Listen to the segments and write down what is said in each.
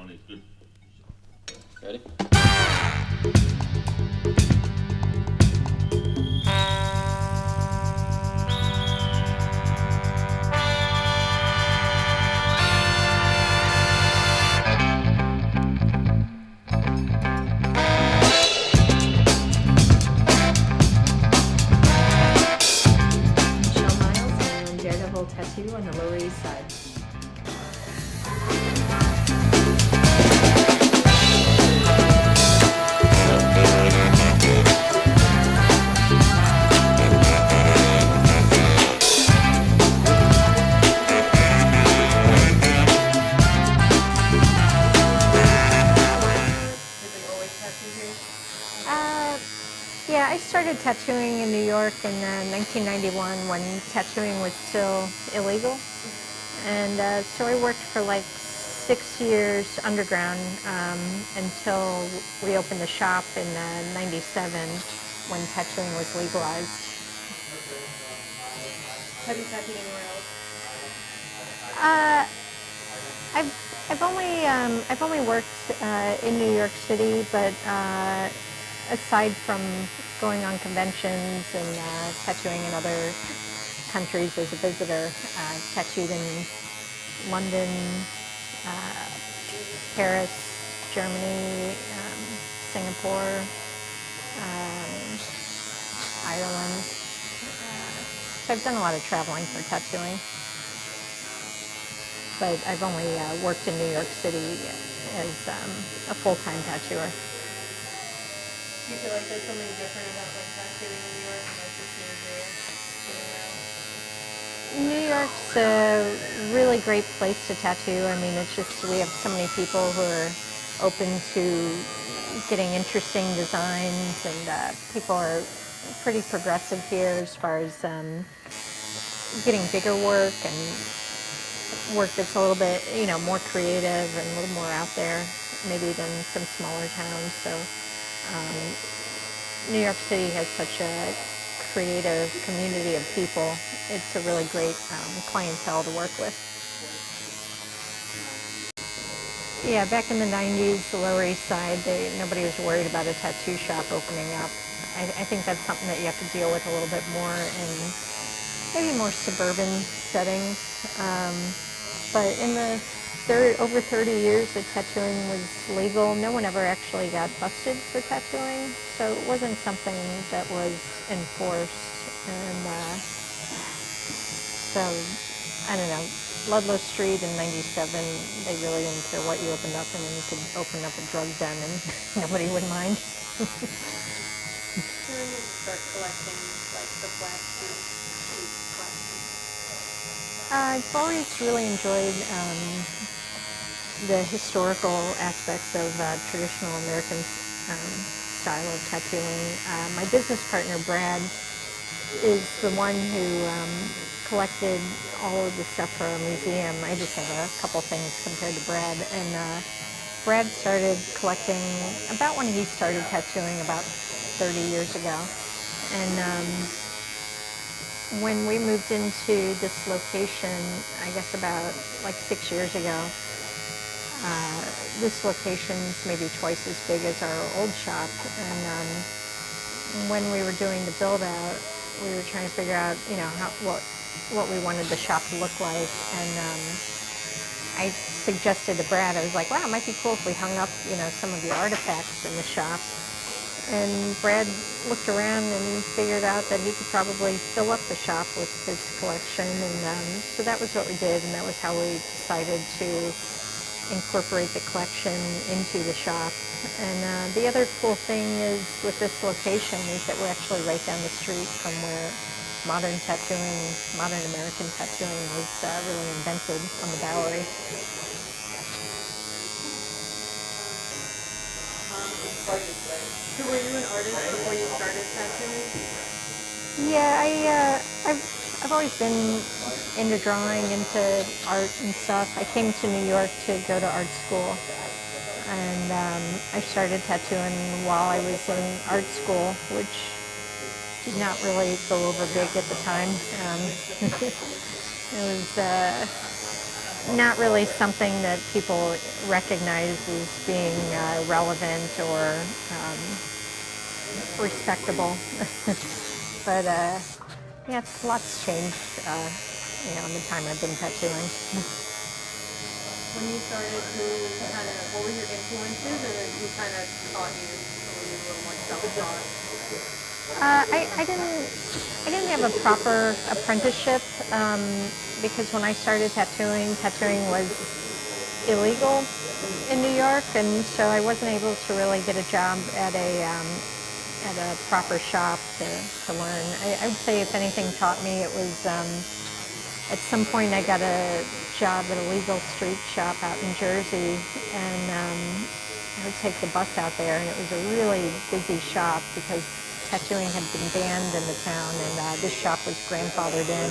Ready? Myles and Daredevil Tattoo on the Lower East Side. Yeah, I started tattooing in New York in 1991 when tattooing was still illegal. And so I worked for like 6 years underground until we opened the shop in '97 when tattooing was legalized. Have you tattooed anywhere else? I've only worked in New York City, but aside from going on conventions and tattooing in other countries as a visitor, tattooed in London, Paris, Germany, Singapore, Ireland. So I've done a lot of traveling for tattooing, but I've only worked in New York City as a full-time tattooer. Do you feel like there's something different about like tattooing in New York and like just seeing here? New York's a really great place to tattoo. I mean, it's just, we have so many people who are open to getting interesting designs, and people are pretty progressive here as far as getting bigger work and work that's a little bit, more creative and a little more out there maybe than some smaller towns. So New York City has such a creative community of people. It's a really great clientele to work with. Yeah, back in the 90s, the Lower East Side, nobody was worried about a tattoo shop opening up. I think that's something that you have to deal with a little bit more in maybe more suburban settings. But in the over 30 years that tattooing was legal, no one ever actually got busted for tattooing, so it wasn't something that was enforced. And so, I don't know, Ludlow Street in '97, they really didn't care what you opened up. I mean, you could open up a drug den and nobody would mind. When did you start collecting like the black sheep collection? I've always really enjoyed the historical aspects of traditional American style of tattooing. My business partner, Brad, is the one who collected all of the stuff for our museum. I just have a couple things compared to Brad. And Brad started collecting about when he started tattooing about 30 years ago. And when we moved into this location, I guess about like 6 years ago, this location's maybe twice as big as our old shop. And when we were doing the build out, we were trying to figure out, what we wanted the shop to look like. And I suggested to Brad, I was like, wow, it might be cool if we hung up, some of your artifacts in the shop. And Brad looked around and figured out that he could probably fill up the shop with his collection. And so that was what we did, and that was how we decided to incorporate the collection into the shop. And the other cool thing is with this location is that we're actually right down the street from where modern American tattooing was really invented on the Bowery. So were you an artist before you started tattooing? Yeah, I've always been into drawing, into art and stuff. I came to New York to go to art school, and I started tattooing while I was in art school, which did not really go over big at the time. It was not really something that people recognize as being relevant or respectable. But yeah, lots changed, in the time I've been tattooing. When you started, what were your influences, and then who kind of taught you, or were you a little more self-taught? I didn't have a proper apprenticeship because when I started tattooing was illegal in New York, and so I wasn't able to really get a job at a proper shop to learn. I would say if anything taught me, it was at some point I got a job at a legal street shop out in Jersey, and I would take the bus out there, and it was a really busy shop because tattooing had been banned in the town, and this shop was grandfathered in.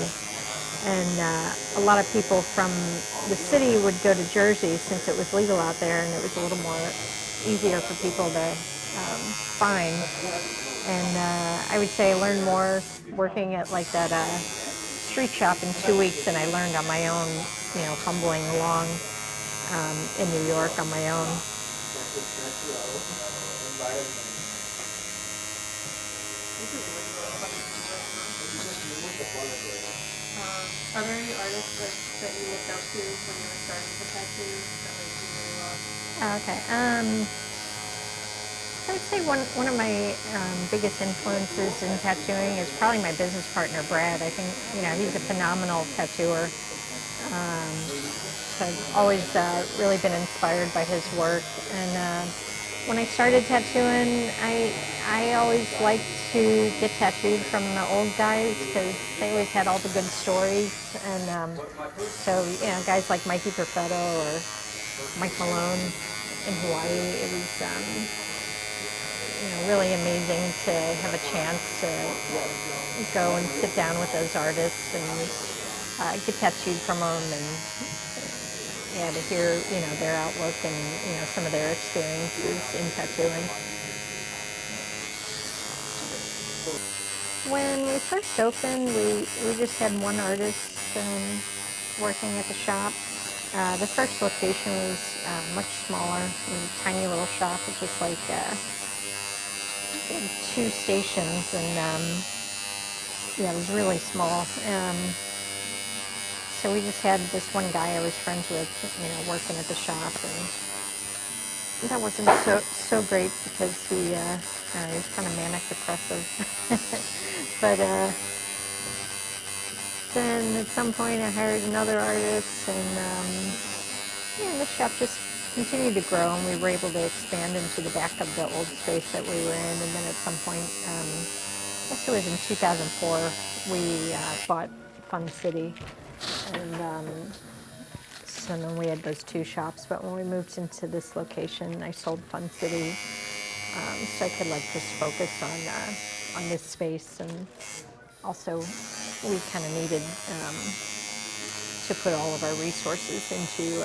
And a lot of people from the city would go to Jersey since it was legal out there, and it was a little more easier for people to find. And I would say I learned more working at like that street shop in 2 weeks than I learned on my own, humbling along in New York on my own. Are there any artists that you looked up to when you were starting to tattoo that you really love? Okay. I would say one of my biggest influences in tattooing is probably my business partner, Brad. I think, he's a phenomenal tattooer. So I've always really been inspired by his work. And when I started tattooing, I always liked to get tattooed from the old guys because they always had all the good stories. And so, guys like Mikey Perfetto or Mike Malone in Hawaii, it was really amazing to have a chance to go and sit down with those artists and get tattooed from them, and to hear their outlook and some of their experiences in tattooing. When we first opened, we just had one artist working at the shop. The first location was much smaller. It was a tiny little shop with just like 2 stations, and it was really small. So we just had this one guy I was friends with, working at the shop, and that wasn't so great because he was kind of manic depressive. But then at some point I hired another artist, and the shop just continued to grow, and we were able to expand into the back of the old space that we were in. And then at some point, I guess it was in 2004, we bought Fun City, and so then we had those 2 shops. But when we moved into this location, I sold Fun City, so I could just focus on this space. And also, we kind of needed to put all of our resources into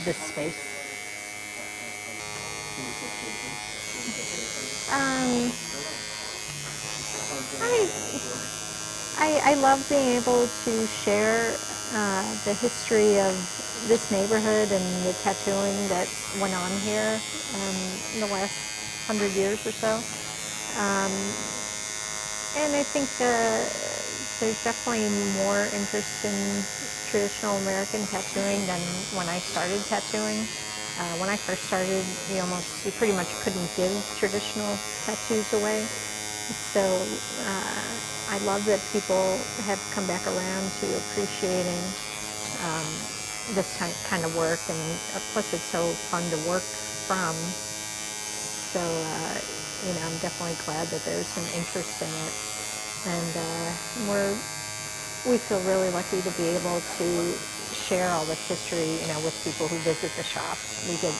this space. I love being able to share the history of this neighborhood and the tattooing that went on here in the last 100 years or so. And I think there's definitely more interest in traditional American tattooing than when I started tattooing. When I first started, you pretty much couldn't give traditional tattoos away. So I love that people have come back around to appreciating this kind of work, and plus it's so fun to work from. So I'm definitely glad that there's some interest in it, and we feel really lucky to be able to share all this history, with people who visit the shop. We get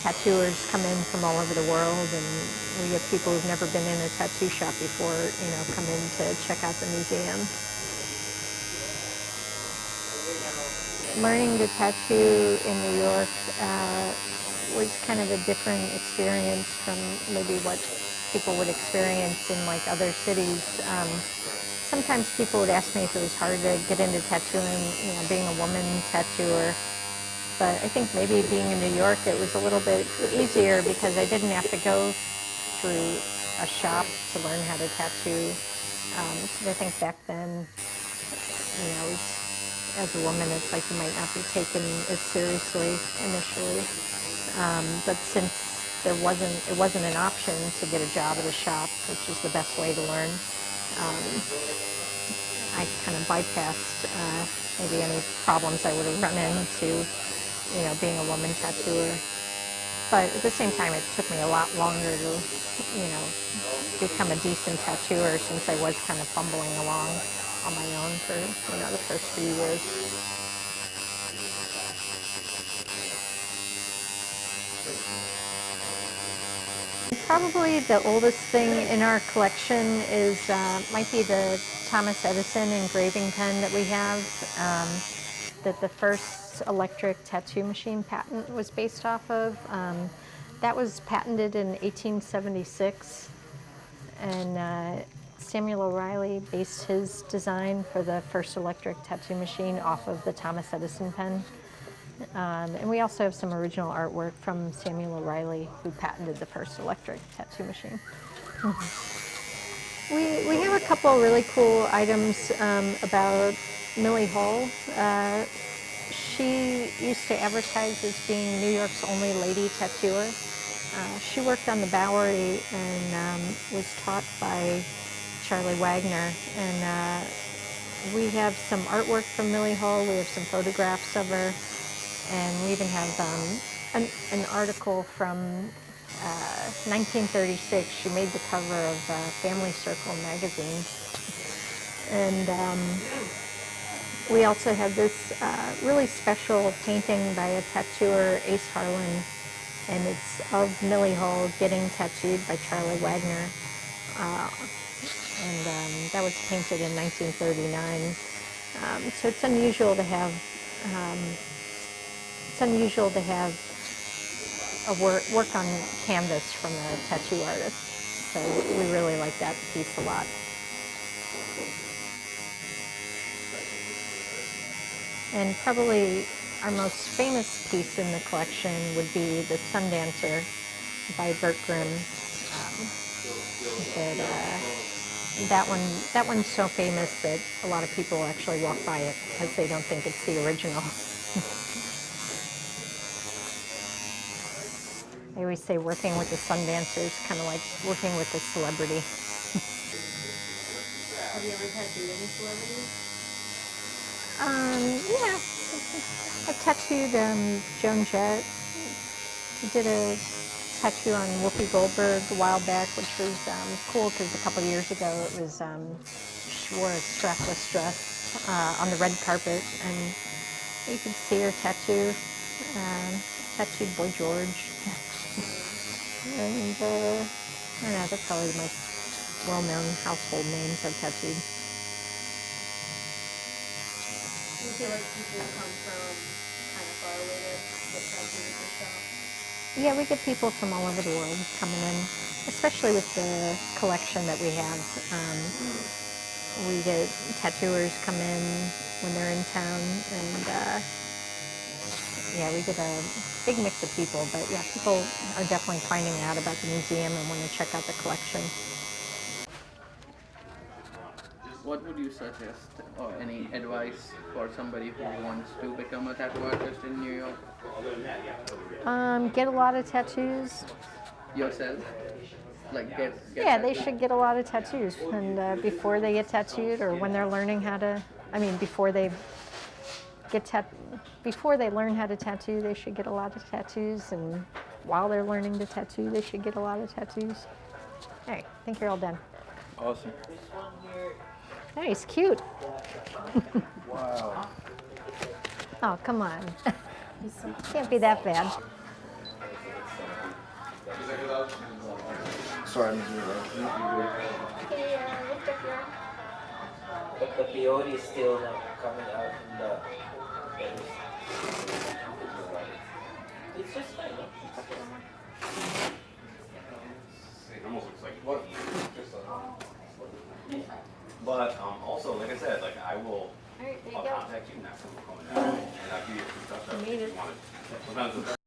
tattooers come in from all over the world, and we have people who've never been in a tattoo shop before, come in to check out the museum. Learning to tattoo in New York was kind of a different experience from maybe what people would experience in other cities. sometimes people would ask me if it was hard to get into tattooing, you know, being a woman tattooer. But I think maybe being in New York, it was a little bit easier because I didn't have to go through a shop to learn how to tattoo. I think back then, you know, as a woman, it's like you might not be taken as seriously initially. But since it wasn't an option to get a job at a shop, which is the best way to learn, I kind of bypassed maybe any problems I would have run into, you know, being a woman tattooer. But at the same time, it took me a lot longer to, you know, become a decent tattooer since I was kind of fumbling along on my own for, you know, the first few years. Probably the oldest thing in our collection is might be the Thomas Edison engraving pen that we have. That the first electric tattoo machine patent was based off of. That was patented in 1876, and Samuel O'Reilly based his design for the first electric tattoo machine off of the Thomas Edison pen. And we also have some original artwork from Samuel O'Reilly, who patented the first electric tattoo machine. We have a couple really cool items about Millie Hall. She used to advertise as being New York's only lady tattooer. She worked on the Bowery and was taught by Charlie Wagner. And we have some artwork from Millie Hall. We have some photographs of her. And we even have an article from 1936. She made the cover of Family Circle magazine. And we also have this really special painting by a tattooer, Ace Harlan, and it's of Millie Hall getting tattooed by Charlie Wagner. And that was painted in 1939. So it's unusual to have a work on canvas from a tattoo artist. So we really like that piece a lot. And probably our most famous piece in the collection would be the Sundancer by Bert Grimm. That one's so famous that a lot of people actually walk by it because they don't think it's the original. I always say working with the Sundancer is kind of like working with a celebrity. Have you ever tattooed any celebrities? Yeah, I tattooed Joan Jett. I did a tattoo on Whoopi Goldberg a while back, which was cool because a couple years ago it was she wore a strapless dress on the red carpet, and you could see her tattoo. Tattooed Boy George. And I don't know, that's probably the most well-known household names I've tattooed. Do you feel like people come from kind of far away to get tattooed at your shop? Yeah, we get people from all over the world coming in, especially with the collection that we have. We get tattooers come in when they're in town, and yeah, we get a big mix of people, but yeah, people are definitely finding out about the museum and want to check out the collection. What would you suggest, or any advice for somebody who wants to become a tattoo artist in New York? Get a lot of tattoos. Yourself? Like get Yeah, tattooed? they should get a lot of tattoos, and before they get tattooed, or when they're learning how to, before they learn how to tattoo, they should get a lot of tattoos, and while they're learning to tattoo, they should get a lot of tattoos. All right, I think you're all done. Awesome. Nice, cute. Wow. Oh, come on. Can't be that bad. Sorry, I'm doing it. But the peyote is still not coming out from the base. It's just fine, no? It almost looks like what? But Awesome.